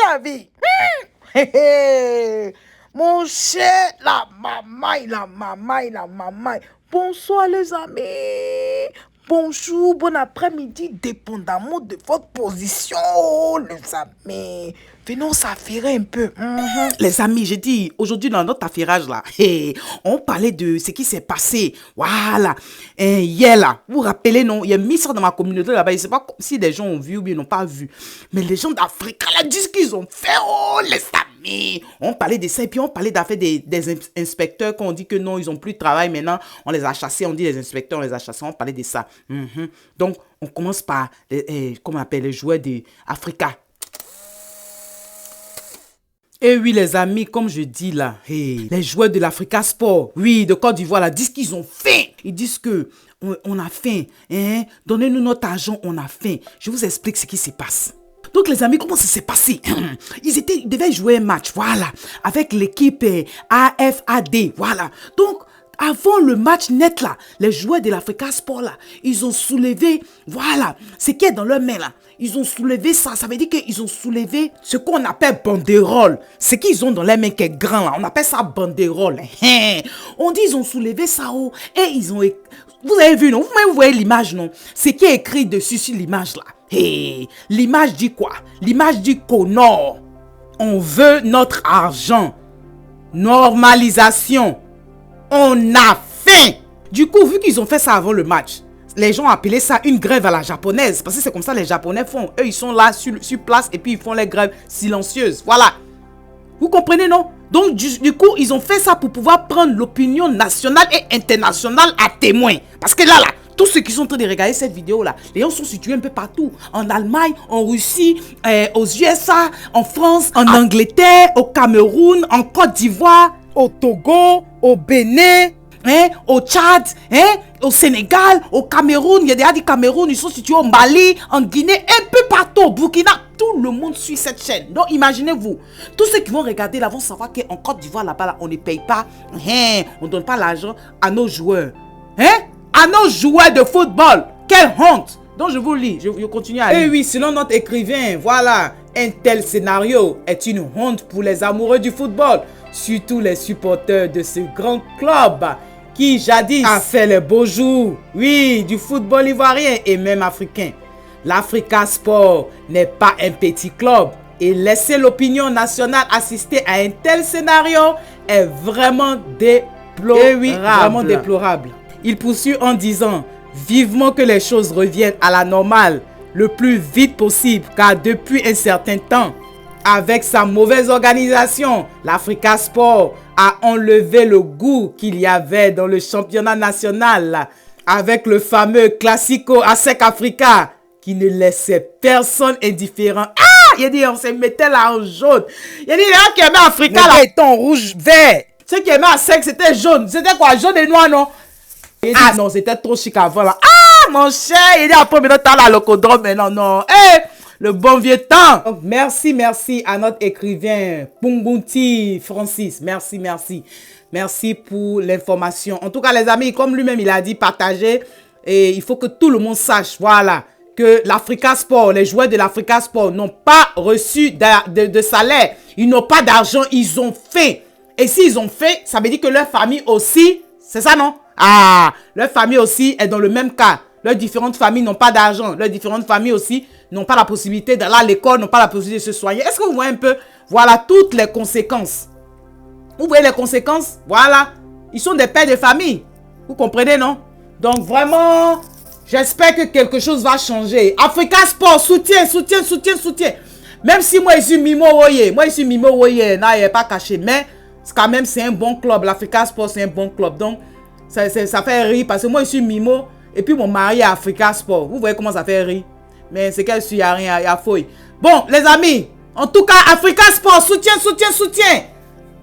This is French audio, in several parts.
amis. Hé, hé. Mon cher, la maman. Bonsoir les amis. Bonjour, bon après-midi, dépendamment de votre position, les amis. Venons s'affairer un peu. Les amis, j'ai dit, aujourd'hui dans notre affairage là, on parlait de ce qui s'est passé. Voilà. Hier là, vous vous rappelez, non? Il y a mis ça dans ma communauté là-bas. Je ne sais pas si des gens ont vu ou bien n'ont pas vu. Mais les gens d'Afrique là disent qu'ils ont fait, oh les amis. On parlait de ça et puis on parlait d'affaires des inspecteurs qu'on dit que non, ils n'ont plus de travail maintenant. On les a chassés, on dit les inspecteurs, on les a chassés. On parlait de ça. Donc, on commence par, comment on appelle, les joueurs d'Africa. Et oui les amis, comme je dis là, les joueurs de l'Africa Sport, oui, de Côte d'Ivoire là, disent qu'ils ont faim. Ils disent que on a faim, donnez-nous notre argent, on a faim. Je vous explique ce qui se passe. Donc les amis, comment ça s'est passé? Ils devaient jouer un match, voilà, avec l'équipe AFAD, voilà. Donc, avant le match net là, les joueurs de l'Africa Sport là, ils ont soulevé, voilà, ce qui est dans leur main là. Ils ont soulevé ça, ça veut dire qu'ils ont soulevé ce qu'on appelle banderole. Ce qu'ils ont dans les mains qui est grand là, on appelle ça banderole. On dit ils ont soulevé ça haut et ils ont... Vous avez vu non? Vous voyez l'image non? Ce qui est écrit dessus sur l'image là. L'image dit quoi? L'image dit qu'honneur. On veut notre argent. Normalisation. On a faim. Du coup, vu qu'ils ont fait ça avant le match, les gens ont appelé ça une grève à la japonaise. Parce que c'est comme ça les Japonais font. Eux, ils sont là sur place et puis ils font les grèves silencieuses. Voilà. Vous comprenez, non? Donc, du coup, ils ont fait ça pour pouvoir prendre l'opinion nationale et internationale à témoin. Parce que là, tous ceux qui sont en train de regarder cette vidéo-là, les gens sont situés un peu partout. En Allemagne, en Russie, aux USA, en France, en Angleterre, au Cameroun, en Côte d'Ivoire, au Togo, au Bénin, au Tchad, au Sénégal, au Cameroun. Il y a déjà du Cameroun, ils sont situés au Mali, en Guinée, un peu partout, au Burkina. Tout le monde suit cette chaîne. Donc imaginez-vous, tous ceux qui vont regarder là vont savoir qu'en Côte d'Ivoire, là-bas, là, on ne paye pas, on ne donne pas l'argent à nos joueurs. À nos joueurs de football. Quelle honte! Donc je vous lis, je continue à lire. Et oui, selon notre écrivain, voilà, un tel scénario est une honte pour les amoureux du football, surtout les supporters de ce grand club qui jadis a fait les beaux jours, oui, du football ivoirien et même africain. L'Africa Sport n'est pas un petit club et laisser l'opinion nationale assister à un tel scénario est vraiment déplorable. Et oui, vraiment déplorable. Il poursuit en disant vivement que les choses reviennent à la normale le plus vite possible, car depuis un certain temps, avec sa mauvaise organisation, l'Africa Sport a enlevé le goût qu'il y avait dans le championnat national avec le fameux Classico ASEC Africa qui ne laissait personne indifférent. Ah! Il y a dit on se mettait là en jaune. Il y a dit les gens qui aimaient Africa là étaient en rouge vert. Ceux qui aimaient ASEC c'était jaune. C'était quoi? Jaune et noir non? Il dit non, c'était trop chic avant là. Ah mon cher, il dit après maintenant t'as la locodrome mais non. Le bon vieux temps. Donc, merci à notre écrivain Pungunti Francis. Merci pour l'information. En tout cas les amis, comme lui-même il a dit, partagez. Et il faut que tout le monde sache, voilà, que l'Africa Sport, les joueurs de l'Africa Sport n'ont pas reçu de salaire. Ils n'ont pas d'argent, ils ont fait. Et s'ils ont fait, ça veut dire que leur famille aussi, c'est ça non? Ah, leur famille aussi est dans le même cas. Leurs différentes familles n'ont pas d'argent. Leurs différentes familles aussi n'ont pas la possibilité d'aller à l'école, n'ont pas la possibilité de se soigner. Est-ce que vous voyez un peu? Voilà toutes les conséquences. Vous voyez les conséquences? Voilà. Ils sont des pères de famille. Vous comprenez, non? Donc vraiment, j'espère que quelque chose va changer. Africa Sport, soutien. Même si moi, je suis Mimo Woye. Non, il n'est pas caché. Mais quand même, c'est un bon club. L'Africa Sport, c'est un bon club. Donc, ça fait rire parce que moi, je suis Mimo. Et puis mon mari est Africa Sport. Vous voyez comment ça fait rire. Mais c'est qu'elle suit, il n'y a rien, il y a fouille. Bon, les amis, en tout cas, Africa Sport, soutien.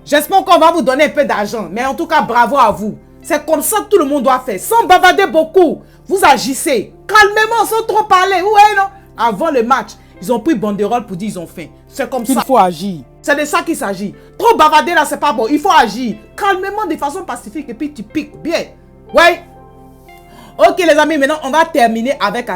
J'espère qu'on va vous donner un peu d'argent. Mais en tout cas, bravo à vous. C'est comme ça que tout le monde doit faire. Sans bavarder beaucoup. Vous agissez. Calmement, sans trop parler. Vous voyez, non? Avant le match, ils ont pris banderole pour dire qu'ils ont faim. C'est comme ça. Il faut agir. C'est de ça qu'il s'agit. Trop bavarder là, c'est pas bon. Il faut agir. Calmement, de façon pacifique. Et puis tu piques bien. Ouais. Ok les amis, maintenant on va terminer avec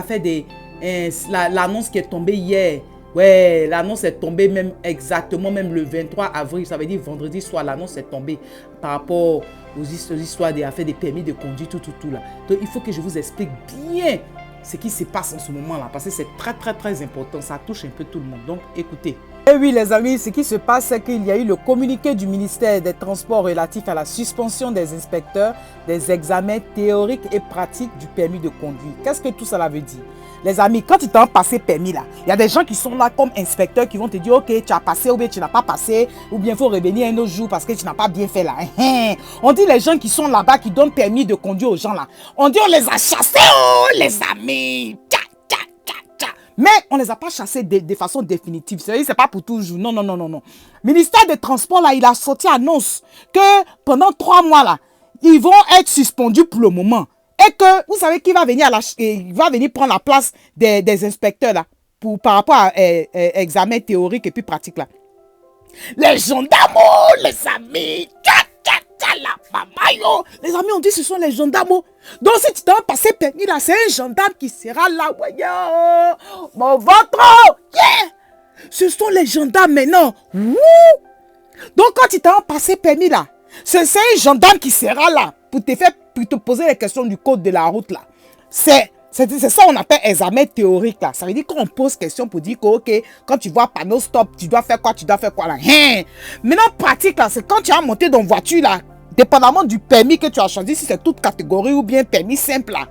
l'annonce qui est tombée hier Ouais, l'annonce est tombée même exactement, même le 23 avril. Ça veut dire vendredi soir, l'annonce est tombée par rapport aux histoires des affaires des permis de conduire, tout là. Donc, il faut que je vous explique bien ce qui se passe en ce moment-là. Parce que c'est très important. Ça touche un peu tout le monde. Donc, écoutez. Et oui, les amis, ce qui se passe, c'est qu'il y a eu le communiqué du ministère des Transports relatif à la suspension des inspecteurs des examens théoriques et pratiques du permis de conduire. Qu'est-ce que tout cela veut dire? Les amis, quand tu t'as passé permis là, il y a des gens qui sont là comme inspecteurs qui vont te dire, ok, tu as passé ou bien tu n'as pas passé, ou bien il faut revenir un autre jour parce que tu n'as pas bien fait là. On dit les gens qui sont là-bas, qui donnent permis de conduire aux gens là, on dit on les a chassés, oh les amis. Mais on ne les a pas chassés de façon définitive. C'est pas pour toujours. Non. Ministère des Transports, là, il a sorti annonce que pendant 3 mois, là, ils vont être suspendus pour le moment. Et que, vous savez qui va venir, il va venir prendre la place des inspecteurs, là, par rapport à examen théorique et puis pratique, là. Les gendarmes, les amis. Les amis, on dit que ce sont les gendarmes. Donc, si tu t'as passé permis là, c'est un gendarme qui sera là. Mon ventre, yeah! Ce sont les gendarmes maintenant. Wouh! Donc, quand tu t'as passé permis là, c'est un gendarme qui sera là pour te poser les questions du code de la route là. C'est ça qu'on appelle examen théorique là. Ça veut dire qu'on pose question pour dire que ok, quand tu vois panneau stop, tu dois faire quoi là. Maintenant pratique là, c'est quand tu as monté dans voiture là, dépendamment du permis que tu as choisi, si c'est toute catégorie ou bien permis simple là.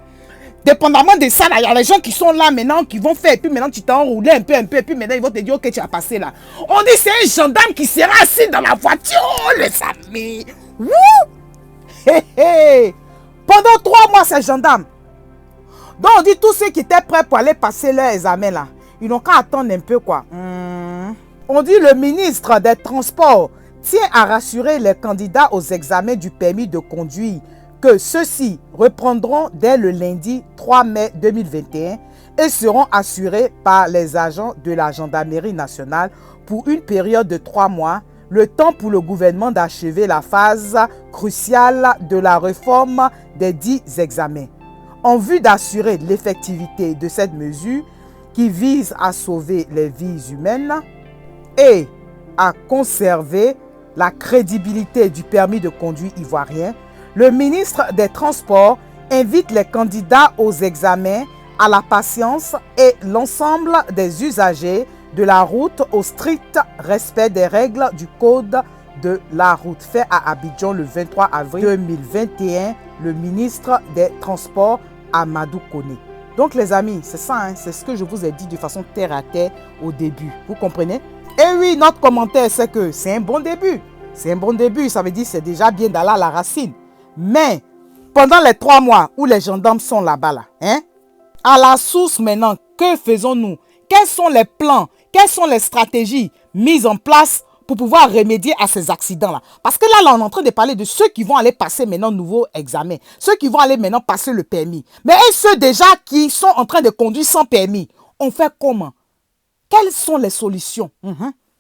Dépendamment de ça là, il y a les gens qui sont là maintenant qui vont faire et puis maintenant tu t'es enroulé un peu et puis maintenant ils vont te dire ok tu as passé là. On dit c'est un gendarme qui sera assis dans la voiture, les amis. Wouh! Pendant 3 mois c'est gendarme. Donc on dit tous ceux qui étaient prêts pour aller passer leur examen là, ils n'ont qu'à attendre un peu quoi. On dit le ministre des Transports tient à rassurer les candidats aux examens du permis de conduire que ceux-ci reprendront dès le lundi 3 mai 2021 et seront assurés par les agents de la Gendarmerie nationale pour une période de 3 mois, le temps pour le gouvernement d'achever la phase cruciale de la réforme des 10 examens. En vue d'assurer l'effectivité de cette mesure qui vise à sauver les vies humaines et à conserver la crédibilité du permis de conduire ivoirien, le ministre des Transports invite les candidats aux examens à la patience et l'ensemble des usagers de la route au strict respect des règles du code de la route. Fait à Abidjan le 23 avril 2021, le ministre des Transports Amadou Koné. Donc les amis, c'est ça, hein, c'est ce que je vous ai dit de façon terre à terre au début. Vous comprenez? Et oui, notre commentaire, c'est que c'est un bon début. C'est un bon début, ça veut dire que c'est déjà bien d'aller à la racine. Mais, pendant les 3 mois où les gendarmes sont là-bas, là, hein, à la source maintenant, que faisons-nous? Quels sont les plans? Quelles sont les stratégies mises en place pour pouvoir remédier à ces accidents-là? Parce que là, on est en train de parler de ceux qui vont aller passer maintenant nouveau examen. Ceux qui vont aller maintenant passer le permis. Mais et ceux déjà qui sont en train de conduire sans permis, on fait comment? Quelles sont les solutions?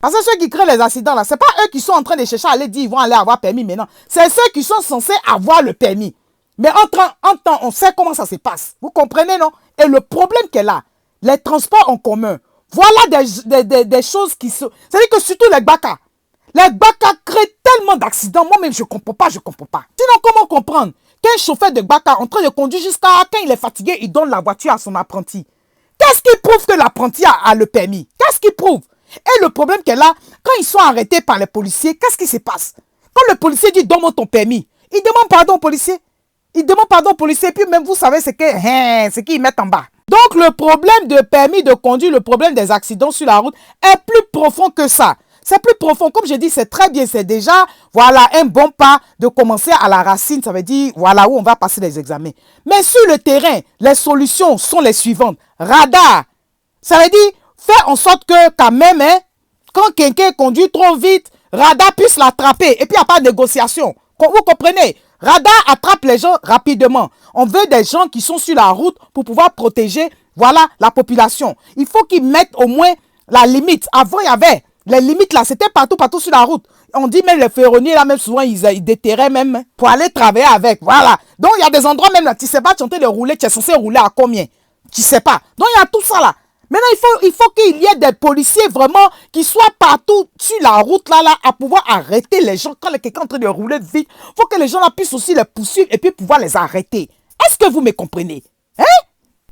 Parce que ceux qui créent les accidents là, ce n'est pas eux qui sont en train de chercher à aller dire qu'ils vont aller avoir permis maintenant. C'est ceux qui sont censés avoir le permis. Mais en temps, on sait comment ça se passe. Vous comprenez, non? Et le problème qu'elle a, les transports en commun, voilà des choses qui sont... C'est-à-dire que surtout les Gbaka. Les Gbaka créent tellement d'accidents. Moi-même, je ne comprends pas. Sinon, comment comprendre qu'un chauffeur de Gbaka en train de conduire jusqu'à quand il est fatigué, il donne la voiture à son apprenti? Qu'est-ce qui prouve que l'apprenti a le permis? Qu'est-ce qui prouve? Et le problème qu'elle a, quand ils sont arrêtés par les policiers, qu'est-ce qui se passe? Quand le policier dit donne-moi ton permis, il demande pardon au policier. Il demande pardon au policier, puis même vous savez ce qu'ils mettent en bas. Donc le problème de permis de conduire, le problème des accidents sur la route est plus profond que ça. C'est plus profond. Comme je dis, c'est très bien. C'est déjà, voilà, un bon pas de commencer à la racine. Ça veut dire, voilà où on va passer les examens. Mais sur le terrain, les solutions sont les suivantes. Radar. Ça veut dire, faire en sorte que quand même, hein, quand quelqu'un conduit trop vite, radar puisse l'attraper. Et puis, il n'y a pas de négociation. Vous comprenez? Radar attrape les gens rapidement. On veut des gens qui sont sur la route pour pouvoir protéger, voilà, la population. Il faut qu'ils mettent au moins la limite. Avant, il y avait les limites là, c'était partout sur la route. On dit même les ferronniers là, même souvent, ils déterraient même pour aller travailler avec. Voilà. Donc, il y a des endroits même là, tu sais pas, tu es en train de rouler, tu es censé rouler à combien? Tu sais pas. Donc, il y a tout ça là. Maintenant, il faut qu'il y ait des policiers vraiment qui soient partout sur la route là, à pouvoir arrêter les gens. Quand quelqu'un est en train de rouler vite, il faut que les gens là puissent aussi les poursuivre et puis pouvoir les arrêter. Est-ce que vous me comprenez? Hein?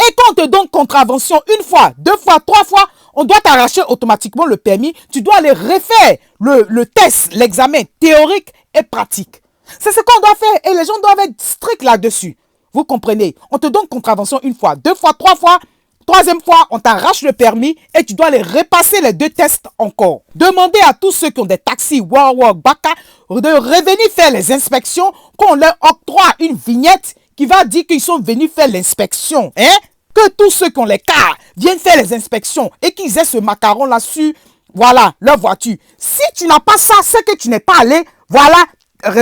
Et quand on te donne contravention une fois, 2 fois, 3 fois, on doit t'arracher automatiquement le permis. Tu dois aller refaire le test, l'examen théorique et pratique. C'est ce qu'on doit faire et les gens doivent être stricts là-dessus. Vous comprenez? On te donne contravention une fois, 2 fois, 3 fois. 3e fois, on t'arrache le permis et tu dois aller repasser les 2 tests encore. Demandez à tous ceux qui ont des taxis, Walk, Baka, de revenir faire les inspections, qu'on leur octroie une vignette qui va dire qu'ils sont venus faire l'inspection. Hein? Que tous ceux qui ont les cars viennent faire les inspections et qu'ils aient ce macaron-là sur, voilà, leur voiture. Si tu n'as pas ça, c'est que tu n'es pas allé, voilà,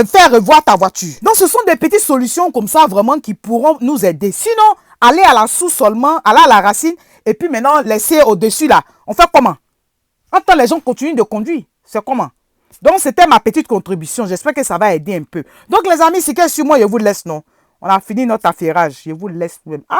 faire revoir ta voiture. Donc, ce sont des petites solutions comme ça, vraiment, qui pourront nous aider. Sinon, aller à la source seulement, aller à la racine, et puis maintenant, laisser au-dessus, là. On fait comment? Quand les gens continuent de conduire, c'est comment? Donc, c'était ma petite contribution. J'espère que ça va aider un peu. Donc, les amis, c'est que sur moi, je vous laisse, non? On a fini notre affairage. Je vous laisse même. Ah!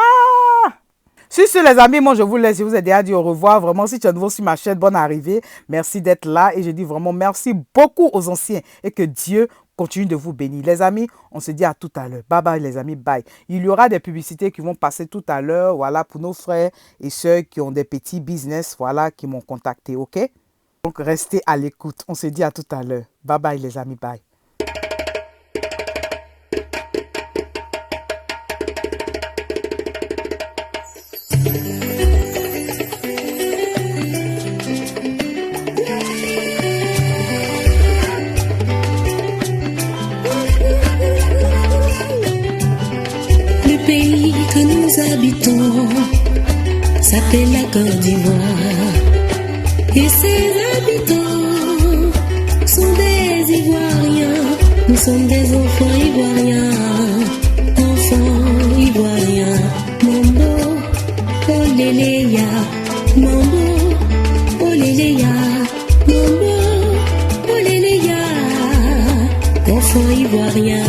Sur ce, les amis, moi, je vous laisse. Je vous ai déjà dit au revoir. Vraiment, si tu es nouveau sur ma chaîne, bonne arrivée. Merci d'être là. Et je dis vraiment merci beaucoup aux anciens. Et que Dieu continue de vous bénir. Les amis, on se dit à tout à l'heure. Bye bye, les amis. Bye. Il y aura des publicités qui vont passer tout à l'heure. Voilà, pour nos frères et sœurs qui ont des petits business. Voilà, qui m'ont contacté. OK? Donc, restez à l'écoute. On se dit à tout à l'heure. Bye bye, les amis. Bye. Le pays que nous habitons s'appelle la Côte d'Ivoire. Et ses habitants sont des Ivoiriens. Nous sommes des enfants ivoiriens. Enfants ivoiriens. Mambo, oléléya. Mambo, oléléya. Mambo, oléléya. Enfants ivoiriens.